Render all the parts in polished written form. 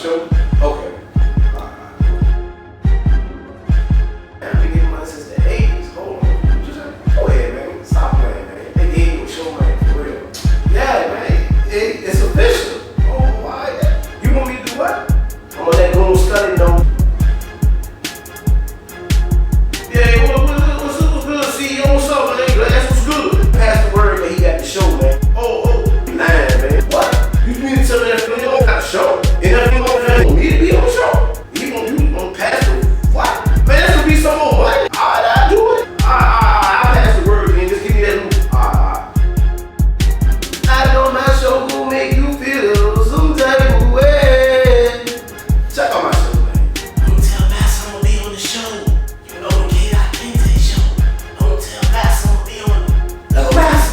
show? Okay. I've been getting money since the 80s. Hold on. Go ahead, man. Stop playing, man. They gave you a show, man, for real. Yeah, man. It's official. Oh, why? You want me to do what? I'm gonna let Goon Study know. Yeah, what's good, CEO? What's up, man? That's what's good. Pass the word that he got the show, man. Oh, you lying, man. What? You mean to tell me that you don't got the show? And nothing on that for me to be on the show? You gonna pass the what? Man, that's gonna be some more money. Alright, I'll do it. I'll pass the word, man. Just give me that loop. I know my show will make you feel some type of way. Check out my show, man. Don't tell Mass I'm gonna be on the show. You know the K.Kinte Show. Don't tell Mass I'm gonna be on the Little Mass.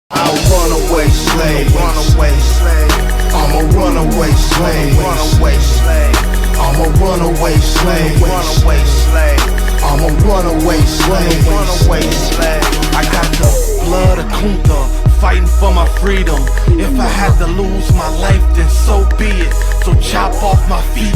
I'm a runaway slave. I'm a runaway slave. I'm a runaway slave. I'm a runaway slave. I got the blood of Kinte, fighting for my freedom. If I had to lose my life, then so be it. So chop off my feet,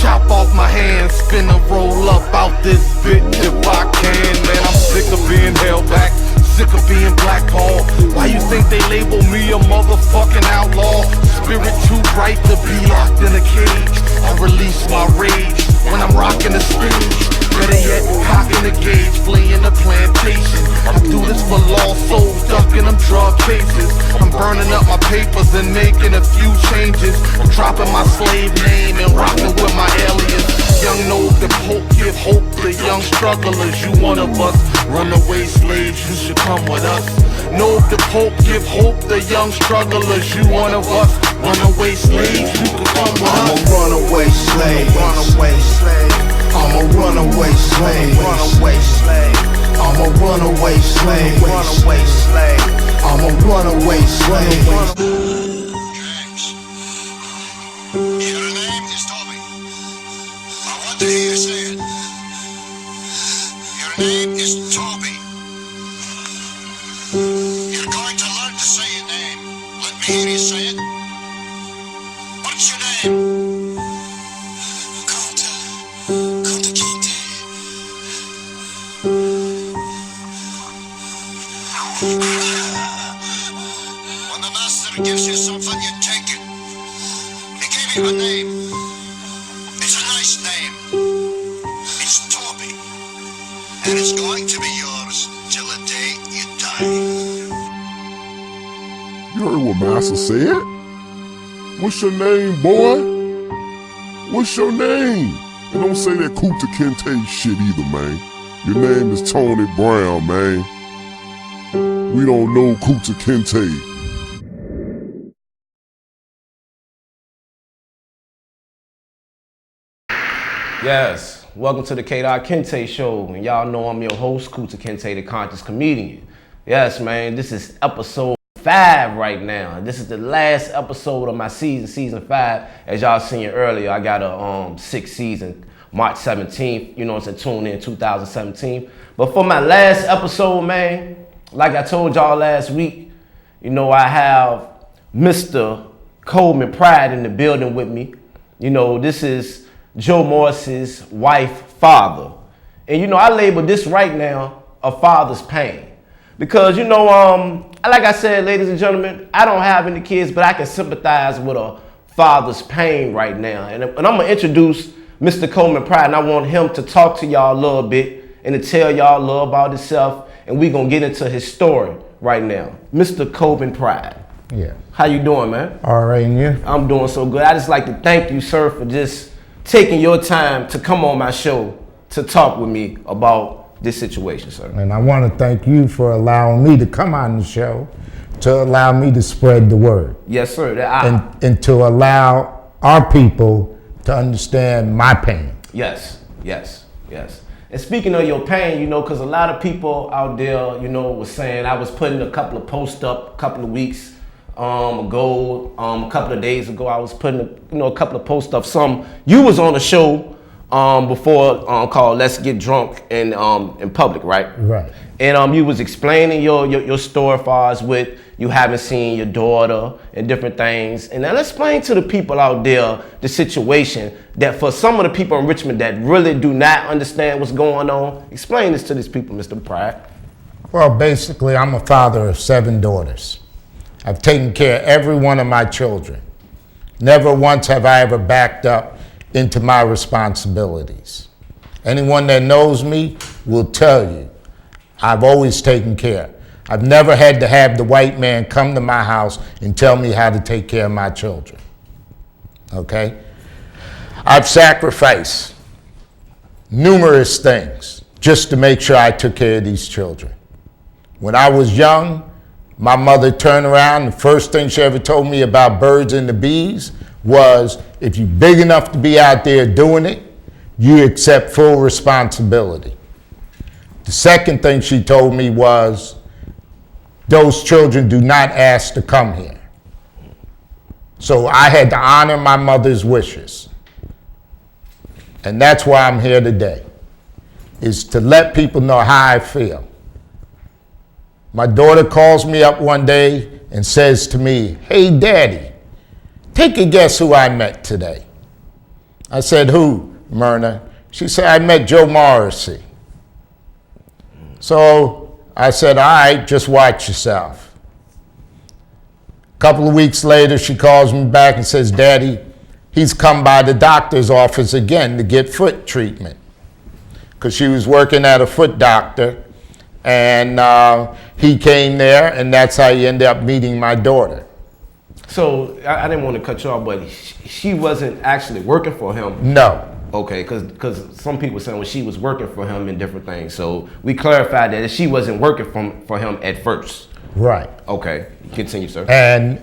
chop off my hands, finna roll up out this bitch if I can. Man, I'm sick of being held back, sick of being blackballed. Why you think they label me a motherfucking outlaw? Spirit too bright to be locked in a cage. I release my rage when I'm rocking the stage. Better yet, cocking the gauge, fleeing the plantation. I do this for lost souls, ducking them drug cases. I'm burning up my papers and making a few changes. I'm dropping my slave name and rocking with my alias. Young know the Pope give hope to young strugglers. You one of us, runaway slaves, you should come with us. Know the Pope give hope to young strugglers. You one of us, runaway slaves, you can come with us. I'm a runaway slave. I'm a runaway slave. I'm a runaway slave. I'm a runaway slave. Your name is Toby. I want to hear you say it. Your name is Toby. You're going to learn to say your name. Let me hear you say it. What's your name? K.Kinte. When the master gives you something, you take it. He gave you a name. It's a nice name. It's Toby. And it's going to be yours till the day you die. You heard what Master said? What's your name, boy? What's your name? And don't say that K.Kinte shit either, man. Your name is Tony Brown, man. We don't know K.Kinte. Yes, welcome to the K.Kinte Show, and y'all know I'm your host, K.Kinte, the conscious comedian. Yes, man, this is episode 5 right now. This is the last episode of my season 5. As y'all seen earlier, I got a 6th season, March 17th, you know what I'm saying, tune in 2017. But for my last episode, man, like I told y'all last week, you know, I have Mr. Coleman Pride in the building with me. You know, this is Joe Morris's wife, father. And you know, I label this right now a father's pain. Because, you know, like I said, ladies and gentlemen, I don't have any kids, but I can sympathize with a father's pain right now. And I'm going to introduce Mr. Coleman Pride, and I want him to talk to y'all a little bit and to tell y'all a little about himself, and we're going to get into his story right now. Mr. Coleman Pride. Yeah. How you doing, man? All right, and you? I'm doing so good. I just like to thank you, sir, for just taking your time to come on my show to talk with me about this situation, sir. And I want to thank you for allowing me to come on the show, to allow me to spread the word. Yes, sir. And to allow our people to understand my pain. Yes. And speaking of your pain, you know, because a lot of people out there, you know, was saying, I was putting a couple of posts up a couple of weeks ago, a couple of days ago, I was putting, a couple of posts up. You was on a show before called Let's Get Drunk in public, right? Right. And you was explaining your story as far as with, you haven't seen your daughter and different things. And now let's explain to the people out there the situation that for some of the people in Richmond that really do not understand what's going on. Explain this to these people, Mr. Pride. Well, basically, I'm a father of 7 daughters. I've taken care of every one of my children. Never once have I ever backed up into my responsibilities. Anyone that knows me will tell you I've always taken care. I've never had to have the white man come to my house and tell me how to take care of my children. Okay? I've sacrificed numerous things just to make sure I took care of these children. When I was young, my mother turned around, the first thing she ever told me about birds and the bees was, if you're big enough to be out there doing it, you accept full responsibility. The second thing she told me was, those children do not ask to come here. So I had to honor my mother's wishes. And that's why I'm here today, is to let people know how I feel. My daughter calls me up one day and says to me, "Hey, Daddy, take a guess who I met today." I said, "Who, Myrna?" She said, "I met Joe Morrissey." So I said, "All right, just watch yourself." A couple of weeks later, she calls me back and says, "Daddy, he's come by the doctor's office again to get foot treatment." Because she was working at a foot doctor, and he came there, and that's how he ended up meeting my daughter. So I didn't want to cut you off, but she wasn't actually working for him. No. Okay, because some people saying, well, she was working for him and different things. So we clarified that she wasn't working for him at first. Right. Okay, continue, sir. And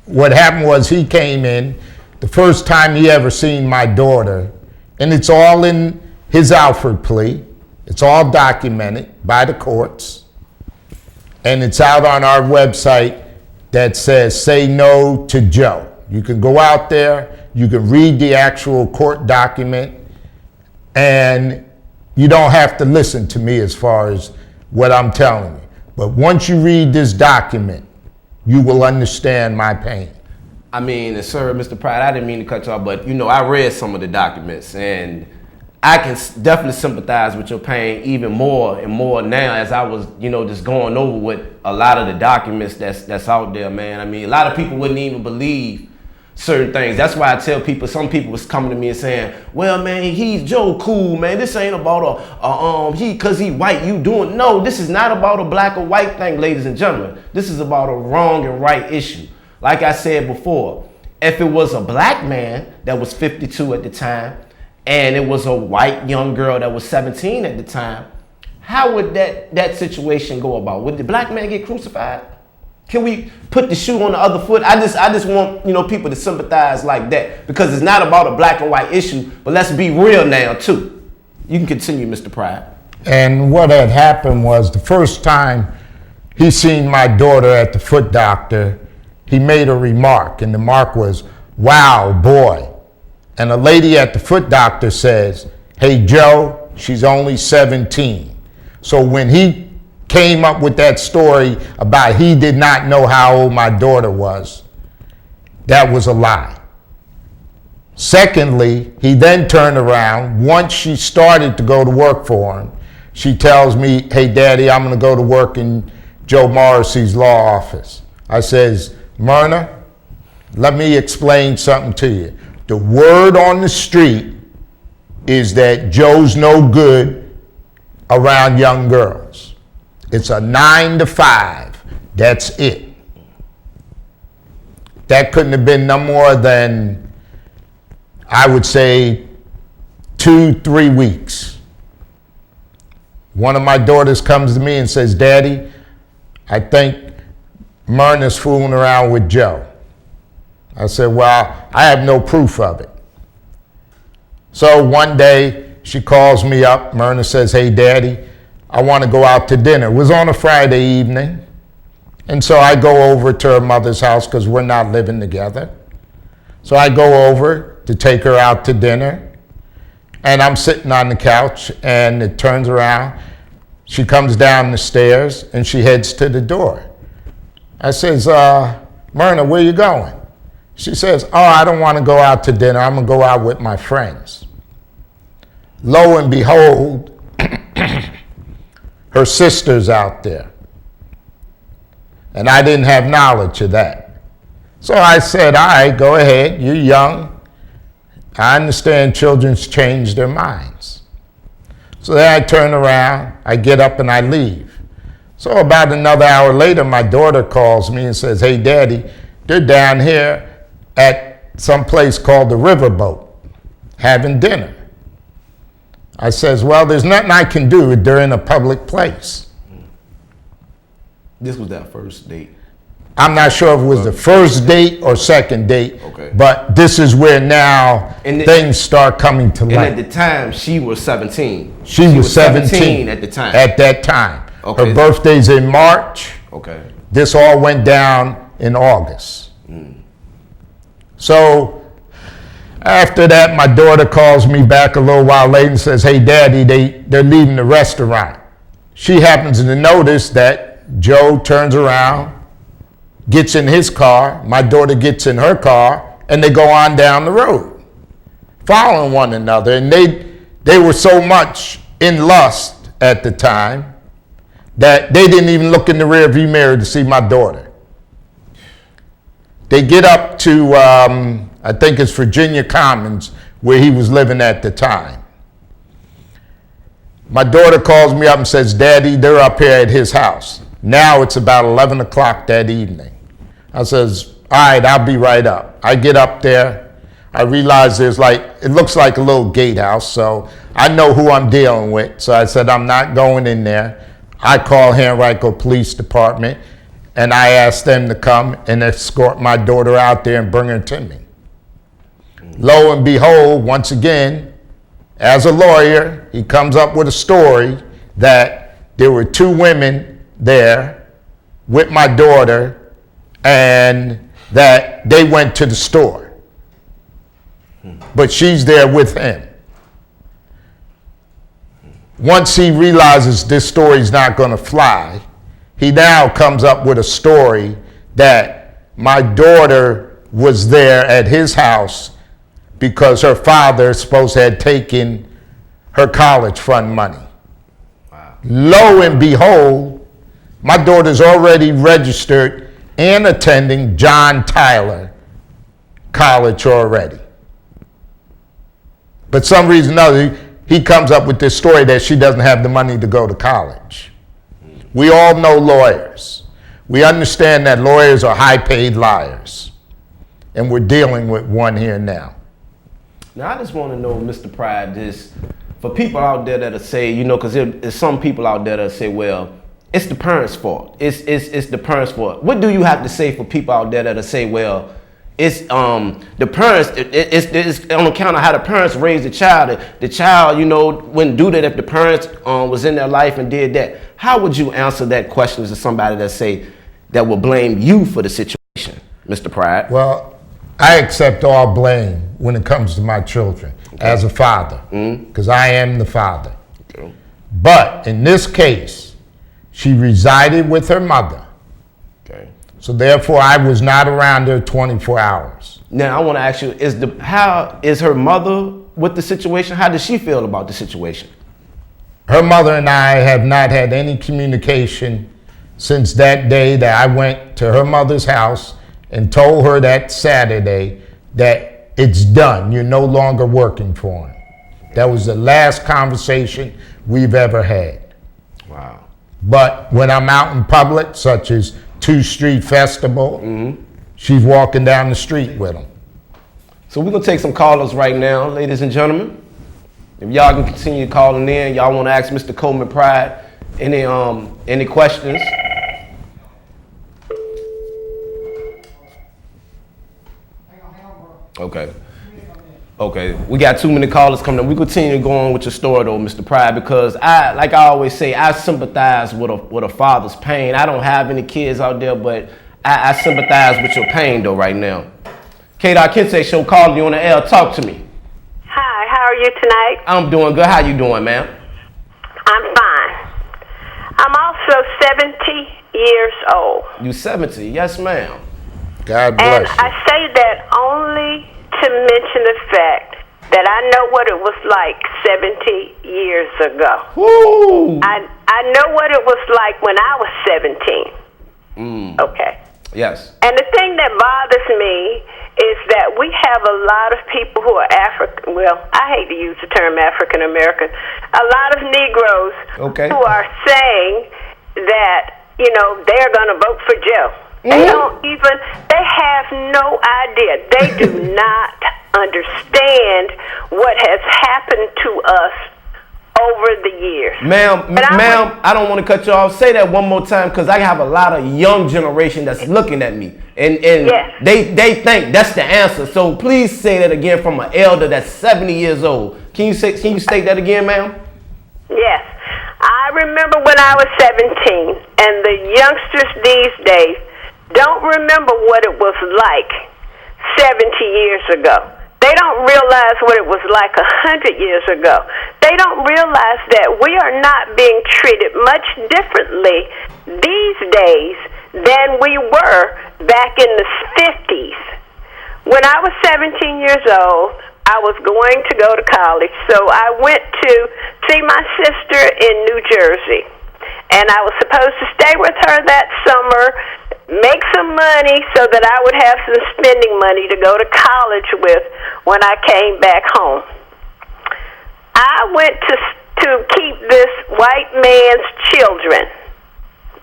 what happened was, he came in, the first time he ever seen my daughter, and it's all in his Alford plea. It's all documented by the courts. And it's out on our website that says, "Say no to Joe." You can go out there, you can read the actual court document, and you don't have to listen to me as far as what I'm telling you. But once you read this document, you will understand my pain. I mean, sir, Mr. Pride, I didn't mean to cut you off, but I read some of the documents, and I can definitely sympathize with your pain even more and more now as I was, just going over with a lot of the documents that's out there, man. I mean, a lot of people wouldn't even believe certain things. That's why I tell people, some people was coming to me and saying, "Well, man, he's Joe Cool, man. This ain't about cause he white, you doing." No, this is not about a black or white thing, ladies and gentlemen. This is about a wrong and right issue. Like I said before, if it was a black man that was 52 at the time, and it was a white young girl that was 17 at the time, how would that situation go about? Would the black man get crucified? Can we put the shoe on the other foot? I just want people to sympathize like that, because it's not about a black and white issue, but let's be real now too. You can continue, Mr. Pride. And what had happened was, the first time he seen my daughter at the foot doctor, he made a remark, and the remark was, "Wow, boy." And a lady at the foot doctor says, "Hey, Joe, she's only 17. So when he came up with that story about he did not know how old my daughter was, that was a lie. Secondly, he then turned around. Once she started to go to work for him, she tells me, "Hey, Daddy, I'm going to go to work in Joe Morrissey's law office." I says, "Myrna, let me explain something to you. The word on the street is that Joe's no good around young girls. It's a 9 to 5. That's it." That couldn't have been no more than, I would say, 2-3 weeks. One of my daughters comes to me and says, "Daddy, I think Myrna's fooling around with Joe." I said, "Well, I have no proof of it." So one day she calls me up. Myrna says, "Hey, Daddy, I want to go out to dinner." It was on a Friday evening. And so I go over to her mother's house, because we're not living together. So I go over to take her out to dinner. And I'm sitting on the couch, and it turns around. She comes down the stairs, and she heads to the door. I says, Myrna, where you going? She says, oh, I don't want to go out to dinner. I'm going to go out with my friends. Lo and behold, her sister's out there. And I didn't have knowledge of that. So I said, all right, go ahead. You're young. I understand children's change their minds. So then I turn around, I get up and I leave. So about another hour later, my daughter calls me and says, hey, Daddy, they're down here at some place called the Riverboat having dinner. I says, well, there's nothing I can do. They're in a public place. This was that first date. I'm not sure if it was the first date or second date, Okay. but this is where now things start coming to light. And at the time, she was 17. She was 17 at the time. At that time. Okay. Her birthday's in March. Okay. This all went down in August. So after that, my daughter calls me back a little while later and says, hey, Daddy, they're leaving the restaurant. She happens to notice that Joe turns around, gets in his car, my daughter gets in her car, and they go on down the road, following one another. And they were so much in lust at the time that they didn't even look in the rearview mirror to see my daughter. They get up to, I think it's Virginia Commons, where he was living at the time. My daughter calls me up and says, Daddy, they're up here at his house. Now it's about 11 o'clock that evening. I says, all right, I'll be right up. I get up there. I realize it looks like a little gatehouse, so I know who I'm dealing with. So I said, I'm not going in there. I call Henrico Police Department, and I asked them to come and escort my daughter out there and bring her to me. Lo and behold, once again, as a lawyer, he comes up with a story that there were two women there with my daughter and that they went to the store. But she's there with him. Once he realizes this story's not going to fly, he now comes up with a story that my daughter was there at his house because her father supposed to had taken her college fund money. Wow. Lo and behold, my daughter's already registered and attending John Tyler College already. But some reason or other, he comes up with this story that she doesn't have the money to go to college. We all know lawyers. We understand that lawyers are high-paid liars. And we're dealing with one here now. Now, I just want to know, Mr. Pride, this, for people out there that'll say, because there's some people out there that'll say, well, it's the parents' fault. It's the parents' fault. What do you have to say for people out there that'll say, well, it's the parents, it's on account of how the parents raised the child. The child, wouldn't do that if the parents was in their life and did that. How would you answer that question to somebody that will blame you for the situation, Mr. Pride? Well, I accept all blame when it comes to my children as a father, because I am the father. Okay. But in this case, she resided with her mother. Okay. So therefore, I was not around her 24 hours. Now, I want to ask you, how is her mother with the situation? How does she feel about the situation? Her mother and I have not had any communication since that day that I went to her mother's house and told her that Saturday that it's done. You're no longer working for him. That was the last conversation we've ever had. Wow. But when I'm out in public, such as 2 Street Festival, she's walking down the street with him. So we're going to take some callers right now, ladies and gentlemen. If y'all can continue calling in, y'all want to ask Mr. Coleman Pride any questions. Okay, we got 2 minute callers coming up. We continue to go on with your story though, Mr. Pride, because like I always say, I sympathize with a father's pain. I don't have any kids out there, but I sympathize with your pain though right now. K.Kinte Show, calling you on the air. Talk to me. Hi, how are you tonight? I'm doing good. How you doing, ma'am? I'm fine. I'm also 70 years old. You 70, yes, ma'am. God And bless you. I say that only to mention the fact that I know what it was like 70 years ago. Woo! I know what it was like when I was 17. Okay. Yes. And the thing that bothers me is that we have a lot of people who are African, well, I hate to use the term African American, a lot of Negroes who are saying that, they're going to vote for Joe. They don't even, they have no idea. They do not understand what has happened to us over the years. Ma'am, I don't want to cut you off. Say that one more time, because I have a lot of young generation that's looking at me. And yes. they think that's the answer. So please say that again from an elder that's 70 years old. Can you state that again, ma'am? Yes. I remember when I was 17, and the youngsters these days don't remember what it was like 70 years ago. They don't realize what it was like 100 years ago. They don't realize that we are not being treated much differently these days than we were back in the 50s. When I was 17 years old, I was going to go to college, so I went to see my sister in New Jersey. And I was supposed to stay with her that summer, make some money so that I would have some spending money to go to college with when I came back home. I went to keep this white man's children,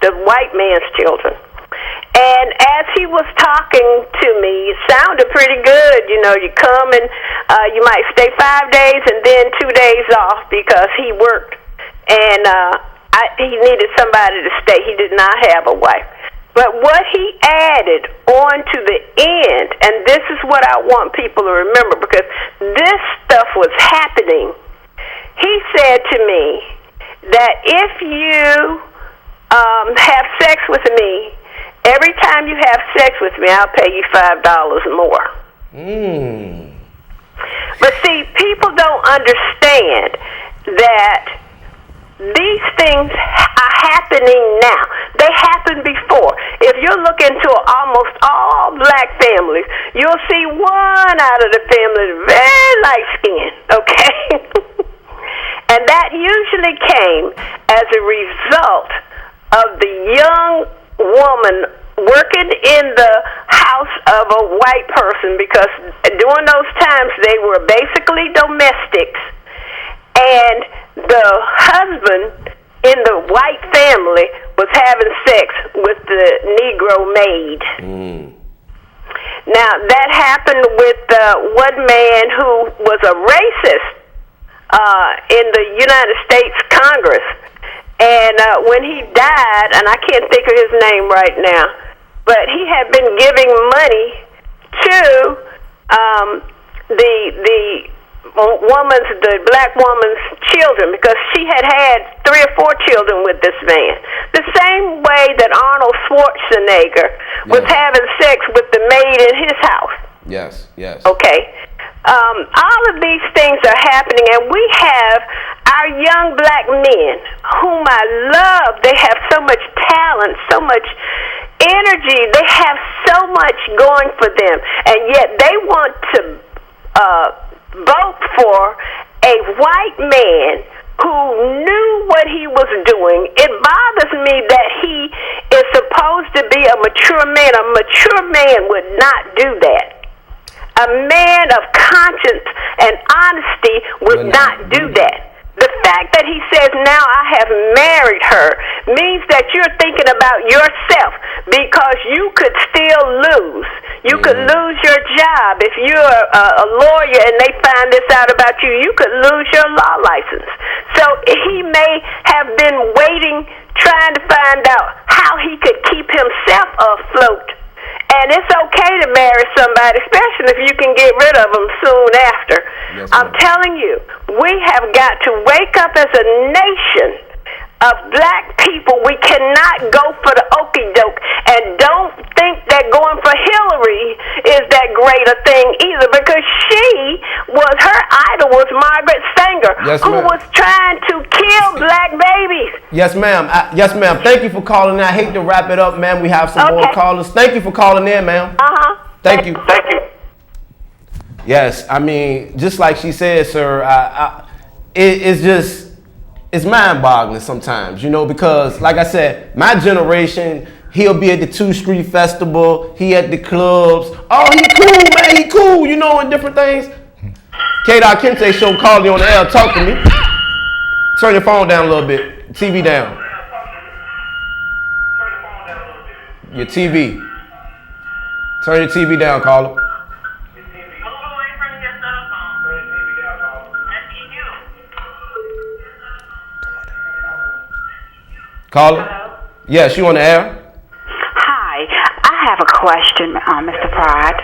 the white man's children. And as he was talking to me, it sounded pretty good. You come and you might stay 5 days and then 2 days off because he worked. And he needed somebody to stay. He did not have a wife. But what he added on to the end, and this is what I want people to remember because this stuff was happening. He said to me that if you have sex with me, every time you have sex with me, I'll pay you $5 more. But see, people don't understand that these things are happening now. They happened before. If you look into almost all black families, you'll see one out of the family very light skinned, okay? And that usually came as a result of the young woman working in the house of a white person, because during those times they were basically domestics, and the husband in the white family was having sex with the Negro maid. Now, that happened with one man who was a racist in the United States Congress. And when he died, and I can't think of his name right now, but he had been giving money to the black woman's children, because she had 3 or 4 children with this man. The same way that Arnold Schwarzenegger was having sex with the maid in his house. Yes, yes. Okay. All of these things are happening, and we have our young black men, whom I love. They have so much talent, so much energy. They have so much going for them, and yet they want to vote for a white man who knew what he was doing. It bothers me that he is supposed to be a mature man. A mature man would not do that. A man of conscience and honesty would not do that. The fact that he says, now I have married her, means that you're thinking about yourself, because you could still lose. You could lose your job. If you're a lawyer and they find this out about you, you could lose your law license. So he may have been waiting, trying to find out how he could keep himself afloat. And it's okay to marry somebody, especially if you can get rid of them soon after. Yes, I'm telling you, we have got to wake up as a nation of black people. We cannot go for the okey-doke, and don't think that going for Hillary is that greater thing either, because her idol was Margaret Sanger, Yes, who ma'am. was trying to kill black babies. Yes, ma'am. Yes, ma'am. Thank you for calling in. I hate to wrap it up, ma'am. We have some more Okay. callers. Thank you for calling in, ma'am. Thank you. Thank you. Yes, I mean, just like she said, sir, it's mind-boggling sometimes, you know, because like I said, my generation, he'll be at the 2 Street Festival, he at the clubs. Oh, he cool, man, he cool, you know, and different things. K.Kinte Show, call you on the air, talk to me. Turn your phone down a little bit, TV down. Your TV. Turn your TV down, caller. Caller? Yes, you on the air? Hi, I have a question, Mr. Pride.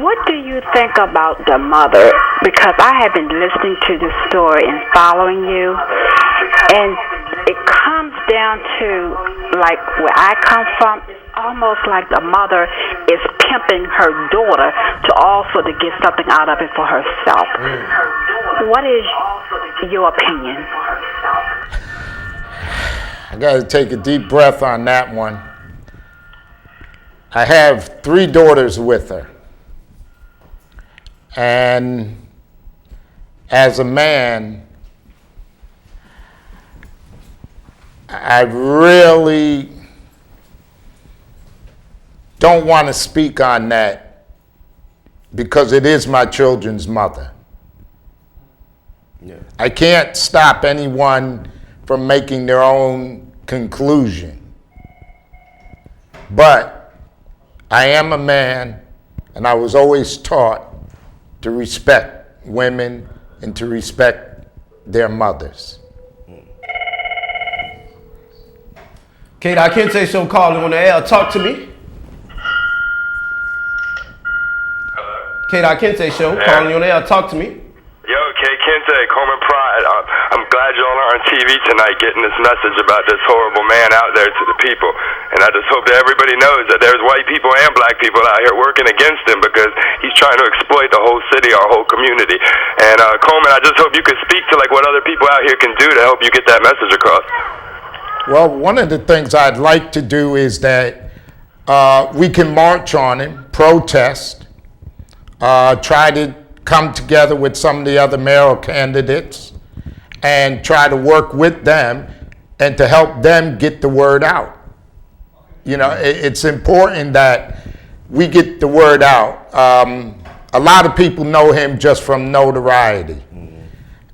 What do you think about the mother? Because I have been listening to this story and following you, and it comes down to, like, where I come from, almost like the mother is pimping her daughter to also to get something out of it for herself. What is your opinion? I got to take a deep breath on that one. I have 3 daughters with her. And as a man, I really don't want to speak on that because it is my children's mother. Yeah. I can't stop anyone from making their own conclusion. But I am a man, and I was always taught to respect women and to respect their mothers. K.Kinte Show, calling on the air, talk to me. K.Kinte Show, calling on the air, talk to me. Yo, K.Kinte, Coleman Pride. I'm glad y'all are on TV tonight getting this message about this horrible man out there to the people. And I just hope that everybody knows that there's white people and black people out here working against him because he's trying to exploit the whole city, our whole community. And Coleman, I just hope you could speak to like what other people out here can do to help you get that message across. Well, one of the things I'd like to do is that we can march on him, protest, try to come together with some of the other mayoral candidates and try to work with them and to help them get the word out. You know, it's important that we get the word out. A lot of people know him just from notoriety,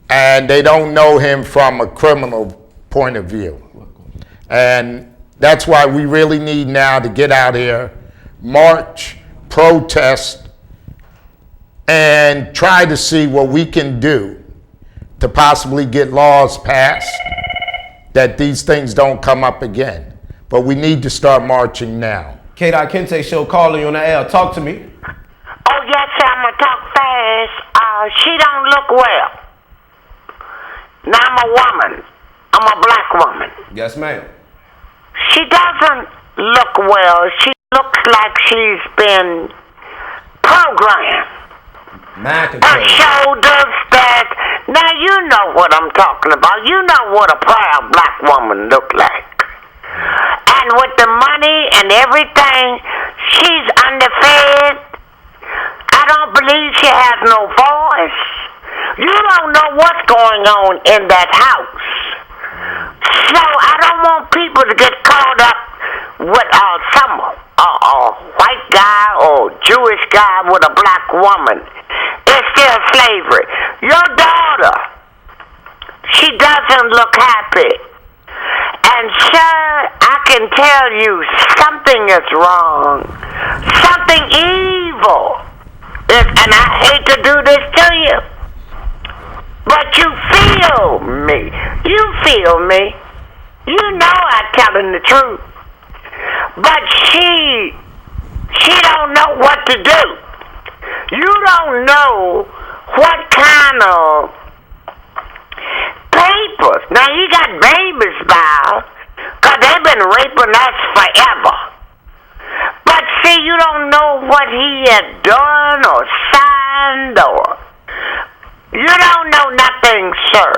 and they don't know him from a criminal point of view. And that's why we really need now to get out here, march, protest, and try to see what we can do to possibly get laws passed that these things don't come up again. But we need to start marching now. K.Kinte Show, calling you on the air, talk to me. Oh, yes, sir, I'm going to talk fast. She don't look well. Now, I'm a woman. I'm a black woman. Yes, ma'am. She doesn't look well. She looks like she's been programmed. Mind Her control. shoulders, that. Now, you know what I'm talking about. You know what a proud black woman look like. And with the money and everything, she's underfed. I don't believe she has no voice. You don't know what's going on in that house. So I don't want people to get caught up with some white guy or Jewish guy with a black woman. It's still slavery. Your daughter, she doesn't look happy. And sir, I can tell you something is wrong. Something evil. And I hate to do this to you. But you feel me. You feel me. You know I'm telling the truth. But she don't know what to do. You don't know what kind of papers. Now you got babies by, because they've been raping us forever. But see, you don't know what he had done or signed or you don't know nothing, sir.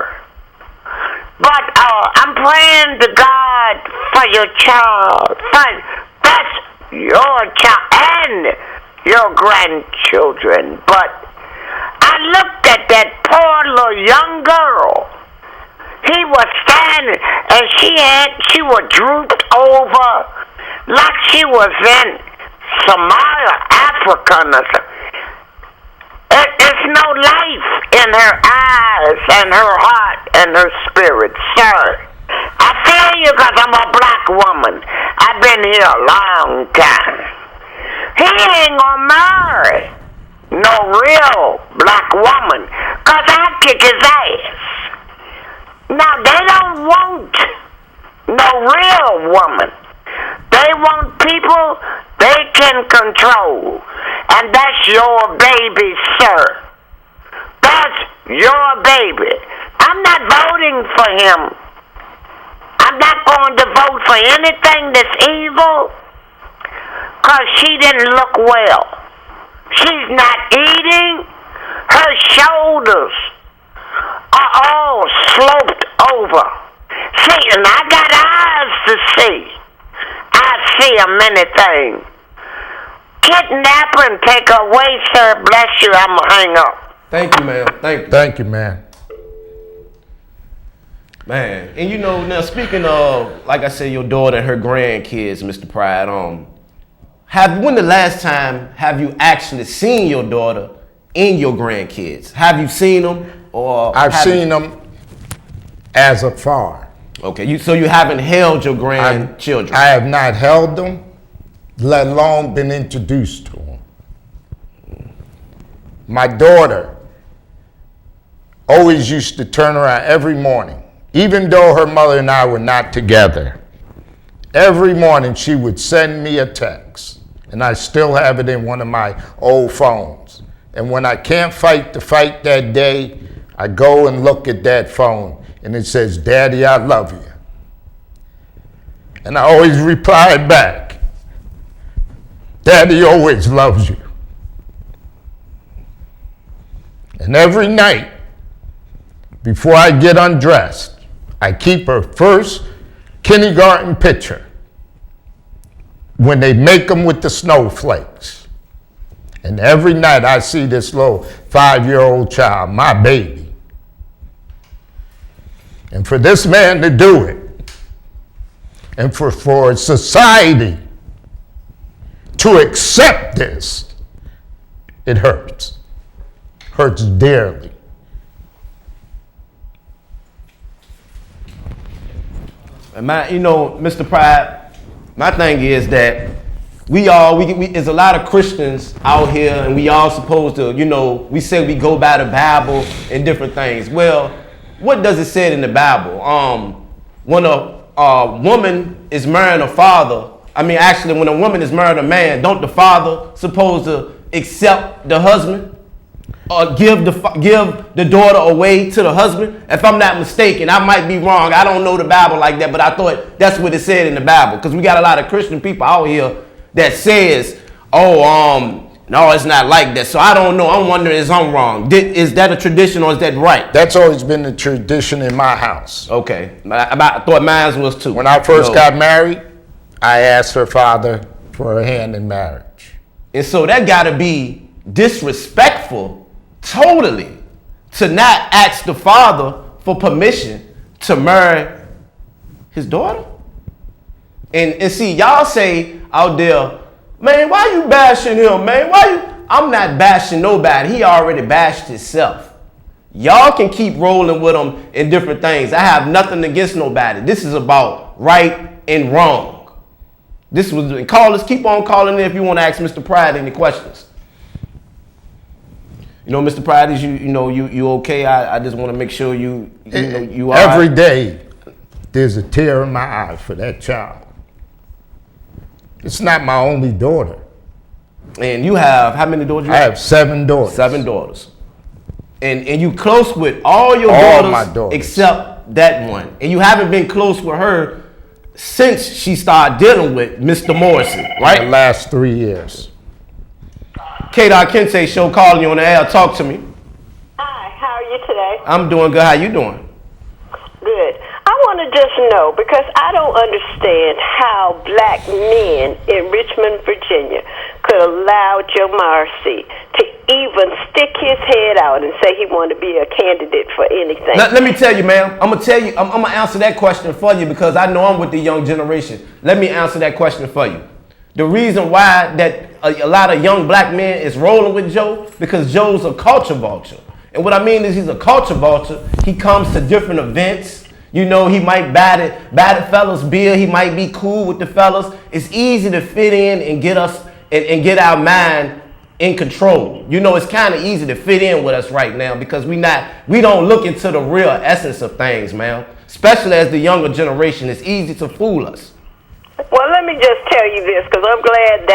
But I'm praying to God for your child. That's your child and your grandchildren. But I looked at that poor little young girl. He was standing and she was drooped over like she was in Somalia, Africa or something. There's no life in her eyes and her heart and her spirit, sir. I feel you because I'm a black woman. I've been here a long time. He ain't gonna marry no real black woman because I'll kick his ass. Now, they don't want no real woman. They want people they can control. And that's your baby, sir. That's your baby. I'm not voting for him. I'm not going to vote for anything that's evil because she didn't look well. She's not eating. Her shoulders are all sloped over. See, and I got eyes to see. I see a many things. Kidnap her and take her away, sir. Bless you. I'm going to hang up. Thank you, man. Thank you. Thank you, man. Man, and you know, now speaking of, like I said, your daughter and her grandkids, Mr. Pride, when the last time have you actually seen your daughter and your grandkids? Have you seen them? Or I've seen them as afar. Okay, so you haven't held your grandchildren? I have not held them, let alone been introduced to them. My daughter always used to turn around every morning, even though her mother and I were not together. Every morning she would send me a text, and I still have it in one of my old phones. And when I can't fight the fight that day, I go and look at that phone, and it says, "Daddy, I love you." And I always reply back, "Daddy always loves you." And every night, before I get undressed, I keep her first kindergarten picture when they make them with the snowflakes. And every night I see this little 5-year-old child, my baby. And for this man to do it, and for society to accept this, it hurts. Hurts dearly. And Mr. Pride, my thing is that there's a lot of Christians out here, and we all supposed to, we say we go by the Bible and different things. Well, what does it say in the Bible? When a woman is marrying a father, when a woman is marrying a man, don't the father supposed to accept the husband? Or give the daughter away to the husband? If I'm not mistaken, I might be wrong. I don't know the Bible like that, but I thought that's what it said in the Bible. Because we got a lot of Christian people out here that says, no, it's not like that. So I don't know. I'm wondering if I'm wrong. Is that a tradition or is that right? That's always been the tradition in my house. Okay. I thought mine was too. When I first got married, I asked her father for her hand in marriage. And so that got to be disrespectful totally to not ask the father for permission to marry his daughter. And see, y'all say out there, man, why you bashing him, man? I'm not bashing nobody. He already bashed himself. Y'all can keep rolling with him in different things. I have nothing against nobody. This is about right and wrong. Callers, keep on calling in if you want to ask Mr. Pride any questions. Mr. Pride, is you okay? I just want to make sure you are. Every day, there's a tear in my eye for that child. It's not my only daughter. And you have, how many daughters? I have 7 daughters. 7 daughters. And you close with all your daughters, my daughters except that one. And you haven't been close with her since she started dealing with Mr. Morrison, right? The last 3 years. K.Kinte Show, calling you on the air. Talk to me. Hi, how are you today? I'm doing good. How you doing? Good. I want to just know, because I don't understand how black men in Richmond, Virginia could allow Joe Morrissey to even stick his head out and say he wanted to be a candidate for anything. Let me tell you, ma'am. I'm gonna answer that question for you because I know I'm with the young generation. Let me answer that question for you. The reason why that a lot of young black men is rolling with Joe, because Joe's a culture vulture. And what I mean is he's a culture vulture. He comes to different events. You know, he might buy the fellas beer. He might be cool with the fellas. It's easy to fit in and get us and get our mind in control. You know, it's kind of easy to fit in with us right now because we don't look into the real essence of things, man. Especially as the younger generation, it's easy to fool us. Well, let me just tell you this, because I'm glad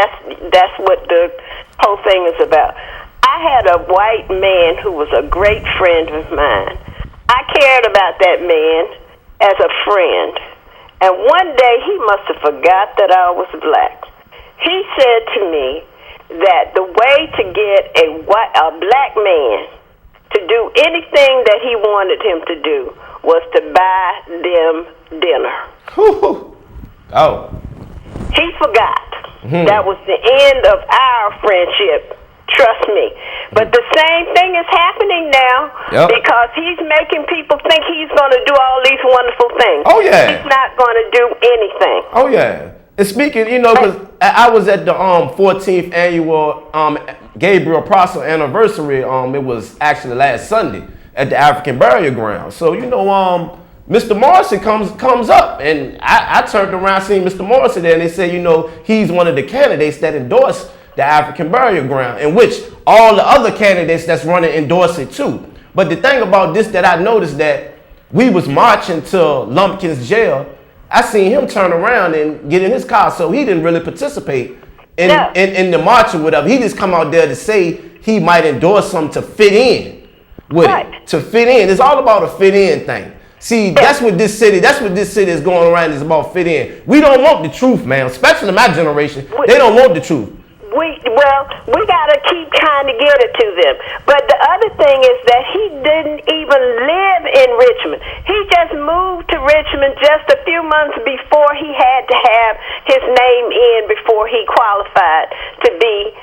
that's what the whole thing is about. I had a white man who was a great friend of mine. I cared about that man as a friend. And one day he must have forgot that I was black. He said to me that the way to get a black man to do anything that he wanted him to do was to buy them dinner. Oh. He forgot. That was the end of our friendship. Trust me. But the same thing is happening now because he's making people think he's going to do all these wonderful things. Oh, yeah. He's not going to do anything. Oh, yeah. And speaking, you know, because I was at the 14th annual Gabriel Prosser anniversary. It was actually last Sunday at the African Burial Ground. So, you know, Mr. Morrison comes up, and I turned around, seen Mr. Morrison there, and they said, you know, he's one of the candidates that endorsed the African Burial Ground, in which all the other candidates that's running endorse it too. But the thing about this that I noticed that we was marching to Lumpkin's jail, I seen him turn around and get in his car, so he didn't really participate in the march or whatever. He just come out there to say he might endorse something to fit in with it. To fit in. It's all about a fit in thing. See, that's what this city is going around, is about fit in. We don't want the truth, man, especially my generation. They don't want the truth. We got to keep trying to get it to them. But the other thing is that he didn't even live in Richmond. He just moved to Richmond just a few months before he had to have his name in before he qualified to be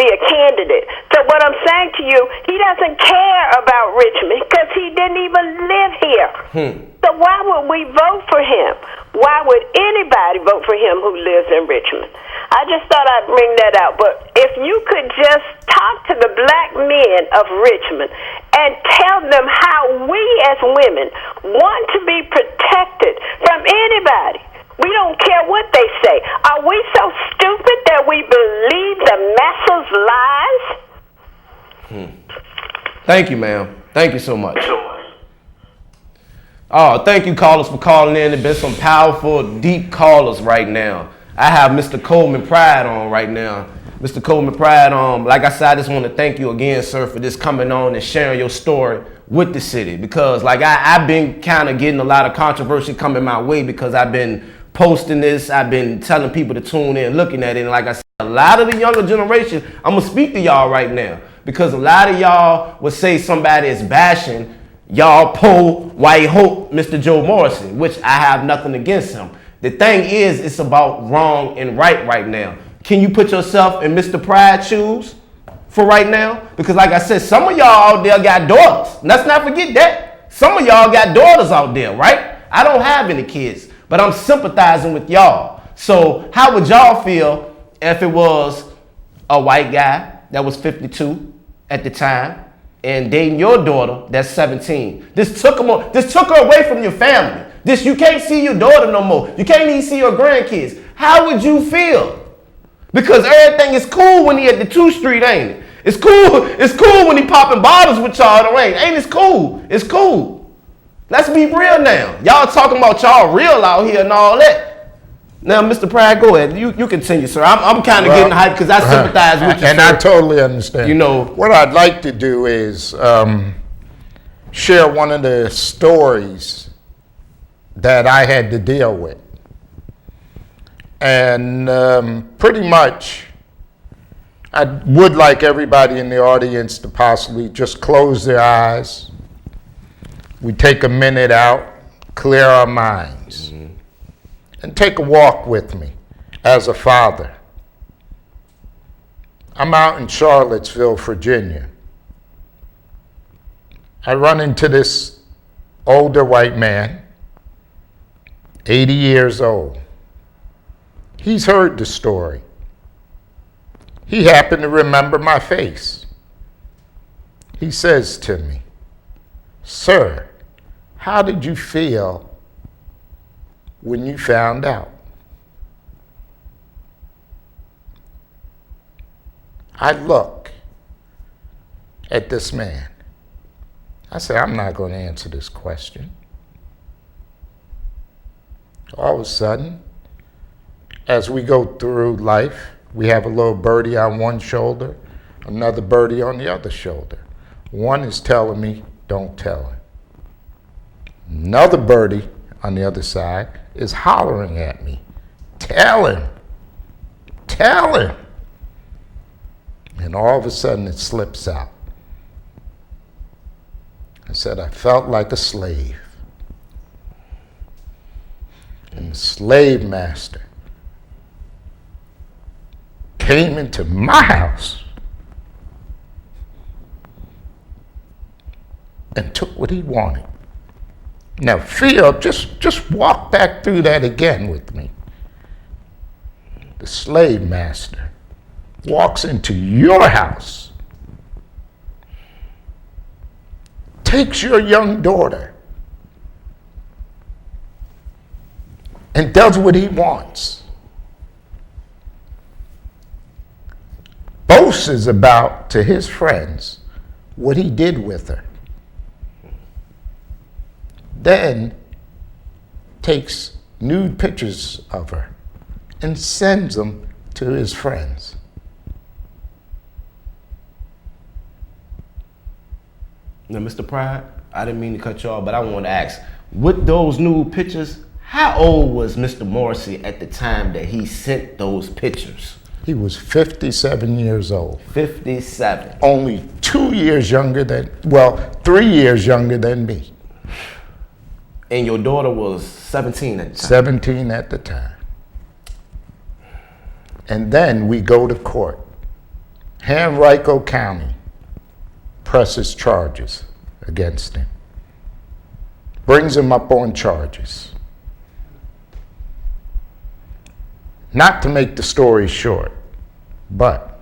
a candidate. So what I'm saying to you, he doesn't care about Richmond because he didn't even live here. So why would we vote for him? Why would anybody vote for him who lives in Richmond? I just thought I'd bring that out. But if you could just talk to the black men of Richmond and tell them how we as women want to be protected from anybody. We don't care what they say. Are we so stupid that we believe the masses' lies? Thank you, ma'am. Thank you so much. Oh, thank you, callers, for calling in. There's been some powerful, deep callers right now. I have Mr. Coleman Pride on right now. Mr. Coleman Pride, like I said, I just want to thank you again, sir, for just coming on and sharing your story with the city. Because, like, I've been kind of getting a lot of controversy coming my way because I've been posting this. I've been telling people to tune in, looking at it. And like I said, a lot of the younger generation, I'm going to speak to y'all right now. Because a lot of y'all would say somebody is bashing y'all poor white hope Mr. Joe Morrison, which I have nothing against him. The thing is, it's about wrong and right now. Can you put yourself in Mr. Pride's shoes for right now? Because like I said, some of y'all out there got daughters. Let's not forget that. Some of y'all got daughters out there, right? I don't have any kids, but I'm sympathizing with y'all. So how would y'all feel if it was a white guy that was 52 at the time and dating your daughter that's 17? This took her away from your family. You can't see your daughter no more. You can't even see your grandkids. How would you feel? Because everything is cool when he at the 2 Street, ain't it? It's cool when he popping bottles with y'all, ain't it? Cool. It's cool. Let's be real now. Y'all talking about y'all real out here and all that. Now, Mr. Pride, go ahead. You continue, sir. I'm kind of getting hyped because I sympathize with you, and sir. I totally understand. You know, what I'd like to do is share one of the stories that I had to deal with. And pretty much, I would like everybody in the audience to possibly just close their eyes. We take a minute out, clear our minds, and take a walk with me as a father. I'm out in Charlottesville, Virginia. I run into this older white man, 80 years old. He's heard the story. He happened to remember my face. He says to me, "Sir, how did you feel when you found out?" I look at this man. I say, I'm not going to answer this question. All of a sudden, as we go through life, we have a little birdie on one shoulder, another birdie on the other shoulder. One is telling me, don't tell him. Another birdie on the other side is hollering at me, tell him, tell him. And all of a sudden it slips out. I said, I felt like a slave. And the slave master came into my house and took what he wanted. Now, Phil, just walk back through that again with me. The slave master walks into your house, takes your young daughter, and does what he wants. Boasts about to his friends what he did with her. Then takes nude pictures of her and sends them to his friends. Now, Mr. Pride, I didn't mean to cut you off, but I want to ask, with those nude pictures, how old was Mr. Morrissey at the time that he sent those pictures? He was 57 years old. 57. Only 3 years younger than me. And your daughter was 17 at the time? 17 at the time. And then we go to court. Henrico County presses charges against him. Brings him up on charges. Not to make the story short, but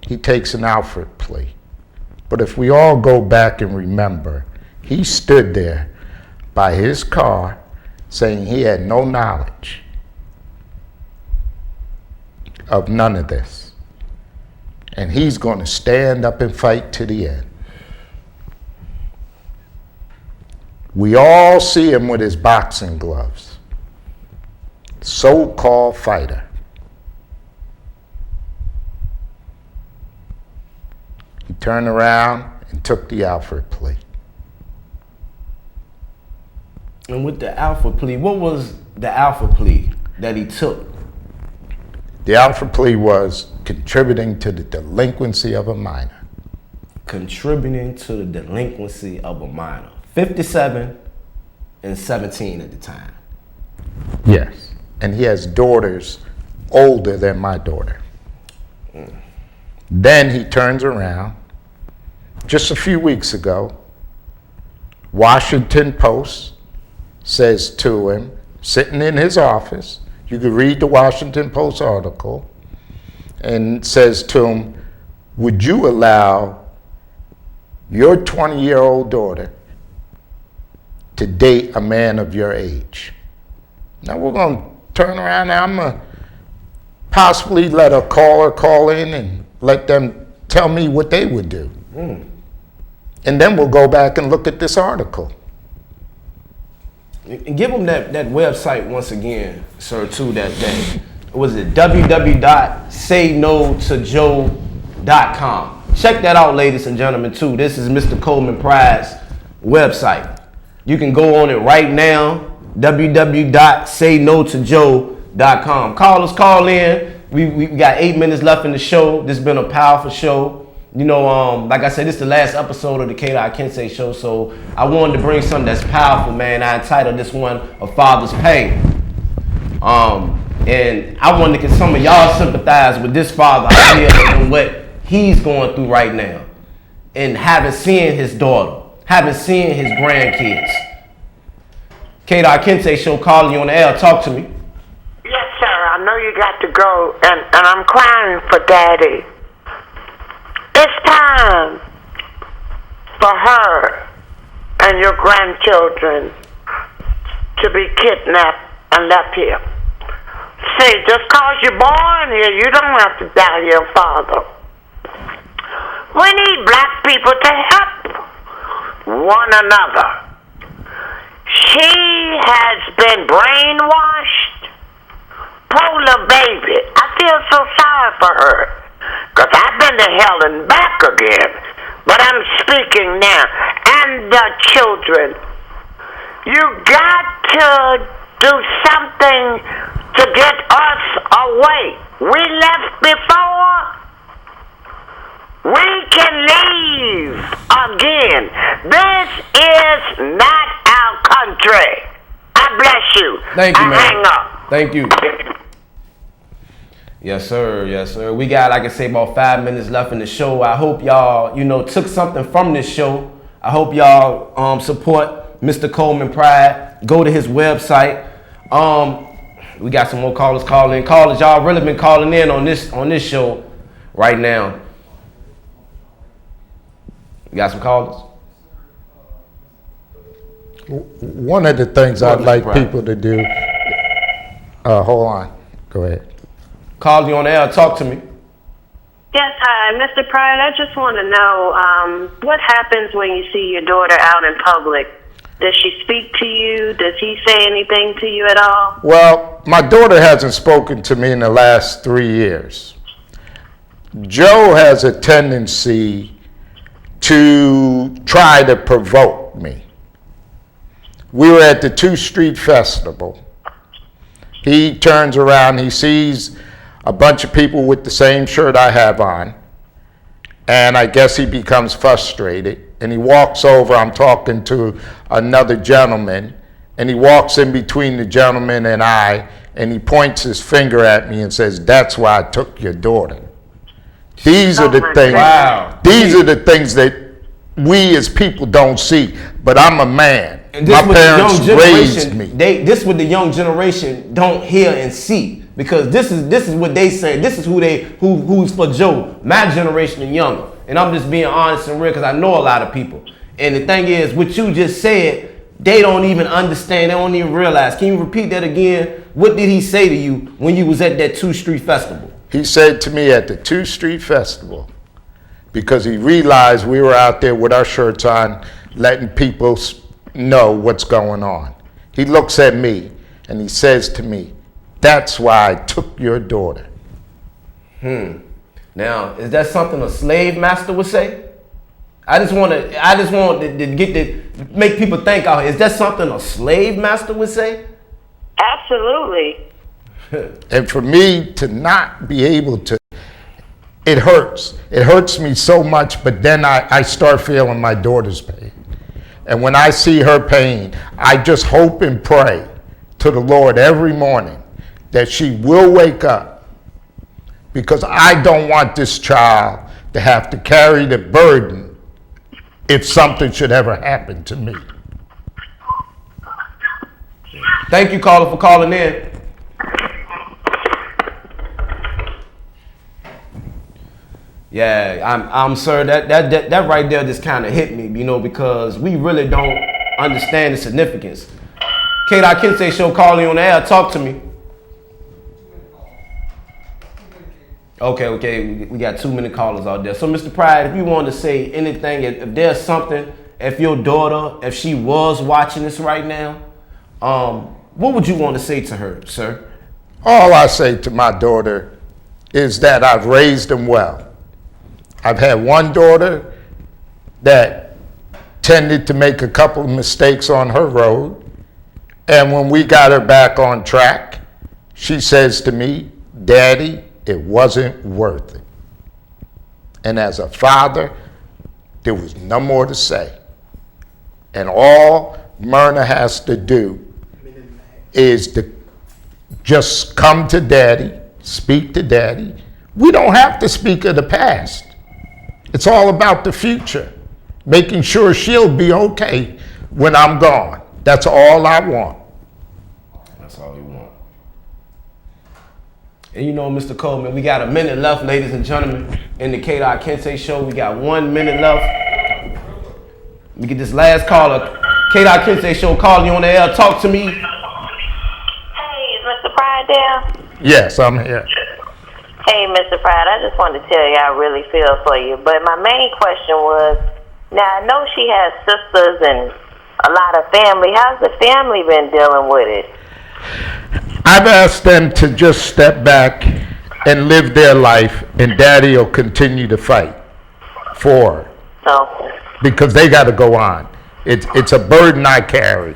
he takes an Alfred plea. But if we all go back and remember, he stood there by his car saying he had no knowledge of none of this. And he's going to stand up and fight to the end. We all see him with his boxing gloves. So-called fighter. He turned around and took the Alfred plea. And with the Alfred plea, what was the Alfred plea that he took? The Alfred plea was contributing to the delinquency of a minor. Contributing to the delinquency of a minor. 57 and 17 at the time. Yes. And he has daughters older than my daughter. Then he turns around. Just a few weeks ago, Washington Post says to him, sitting in his office, you could read the Washington Post article, and says to him, would you allow your 20-year-old daughter to date a man of your age? Now we're going to turn around now. I'm going to possibly let a caller call in and let them tell me what they would do. And then we'll go back and look at this article. And give them that website once again, sir, too, that was it www.saynotojoe.com. Check that out, ladies and gentlemen, too. This is Mr. Coleman Pride's website. You can go on it right now, www.saynotojoe.com. Call in. We got 8 minutes left in the show. This has been a powerful show. You know, like I said, this is the last episode of the K.Kinte Show, so I wanted to bring something that's powerful, man. I entitled this one, A Father's Pain. And I wanted to get some of y'all sympathize with this father out here and what he's going through right now. And having seen his daughter, having seen his grandkids. K.Kinte Show, calling you on the air. Talk to me. Yes, sir. I know you got to go, and I'm crying for Daddy. It's time for her and your grandchildren to be kidnapped and left here. See, just because you're born here, you don't have to die your father. We need black people to help one another. She has been brainwashed. Poor little baby. I feel so sorry for her. Because I've been to hell and back again. But I'm speaking now. And the children. You got to do something to get us away. We left before. We can leave again. This is not our country. I bless you. Thank you, man. Hang up. Thank you. Yes, sir. Yes, sir. We got, like I say, about 5 minutes left in the show. I hope y'all, took something from this show. I hope y'all support Mr. Coleman Pride. Go to his website. We got some more callers calling in. Callers, y'all really been calling in on this show right now. You got some callers? One of the things I'd like people to do, hold on, go ahead. Call you on the air, talk to me. Yes, hi, Mr. Pride. I just want to know what happens when you see your daughter out in public. Does she speak to you? Does he say anything to you at all? Well, my daughter hasn't spoken to me in the last 3 years. Joe has a tendency to try to provoke me. We were at the 2 Street Festival. He turns around, he sees a bunch of people with the same shirt I have on, and I guess he becomes frustrated, and he walks over. I'm talking to another gentleman, and he walks in between the gentleman and I, and he points his finger at me and says, "That's why I took your daughter." These are the things. Wow. These are the things that we as people don't see. But I'm a man. And my parents raised me. This what the young generation don't hear and see, because this is what they say. This is who's for Joe, my generation and younger. And I'm just being honest and real because I know a lot of people. And the thing is, what you just said, they don't even understand. They don't even realize. Can you repeat that again? What did he say to you when you was at that 2 Street Festival? He said to me at the 2 Street Festival, because he realized we were out there with our shirts on, letting people know what's going on. He looks at me and he says to me, "That's why I took your daughter." Now, is that something a slave master would say? I just want to get to make people think out here. Is that something a slave master would say? Absolutely. And for me to not be able to, it hurts. It hurts me so much, but then I start feeling my daughter's pain. And when I see her pain, I just hope and pray to the Lord every morning that she will wake up, because I don't want this child to have to carry the burden if something should ever happen to me. Thank you, caller, for calling in. Yeah, I'm sir. That right there just kind of hit me, because we really don't understand the significance. K.Kinte Show, calling you on the air. Talk to me. Okay. We got 2 minute callers out there. So, Mr. Pride, if you want to say anything, if there's something, if your daughter, if she was watching this right now, what would you want to say to her, sir? All I say to my daughter is that I've raised them well. I've had one daughter that tended to make a couple of mistakes on her road. And when we got her back on track, she says to me, Daddy, it wasn't worth it. And as a father, there was no more to say. And all Myrna has to do is to just come to Daddy, speak to Daddy. We don't have to speak of the past. It's all about the future, making sure she'll be okay when I'm gone. That's all I want. That's all you want. And you know, Mr. Coleman, we got a minute left, ladies and gentlemen, in the K.Kinte Show. We got 1 minute left. Let me get this last caller. K.Kinte Show, call you on the air. Talk to me. Hey, is Mr. Pride there? Yes, I'm here. Hey, Mr. Pride, I just wanted to tell you I really feel for you. But my main question was, now I know she has sisters and a lot of family. How's the family been dealing with it? I've asked them to just step back and live their life, and Daddy will continue to fight for her. So, Because they got to go on. It's a burden I carry.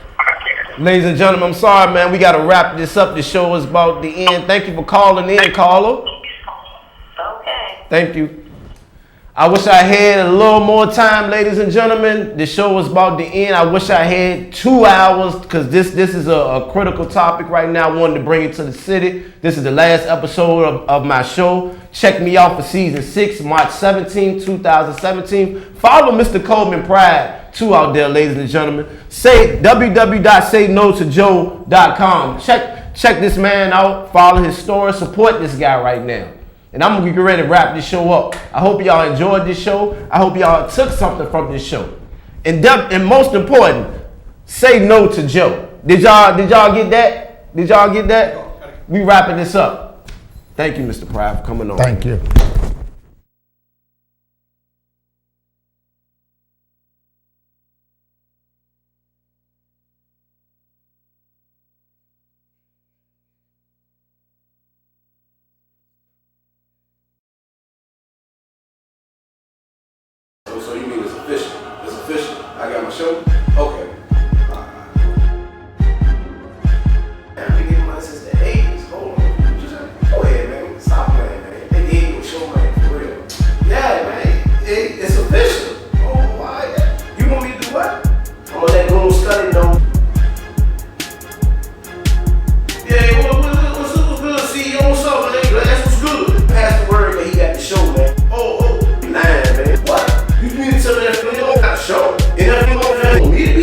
Ladies and gentlemen, I'm sorry, man. We got to wrap this up. The show is about the end. Thank you for calling in, caller. okay. Thank you. I wish I had a little more time, ladies and gentlemen. The show was about to end. I wish I had 2 hours because this is a critical topic right now. I wanted to bring it to the city. This is the last episode of my show. Check me out for season 6, March 17, 2017. Follow Mr. Coleman Pride, too, out there, ladies and gentlemen. Say www.saynotojoe.com. Check this man out. Follow his story. Support this guy right now. And I'm going to get ready to wrap this show up. I hope y'all enjoyed this show. I hope y'all took something from this show. And most important, say no to Joe. Did y'all get that? Did y'all get that? We wrapping this up. Thank you, Mr. Pride, for coming on. Thank you. So you mean it's official? It's official. I got my show? Okay. I've been getting money since the 80s. Hold on. Go ahead, man. Stop playing, man. They gave you a show, man, for real. Yeah, man. It's official. Oh, why? You want me to do what? I'm gonna let Goon study though. Yeah, what's good, CEO? What's up, man? That's what's good. Pass the word, man. He got the show, man. Oh, you lying, man. What? You mean to tell me that you don't got a show? And that you don't have me to be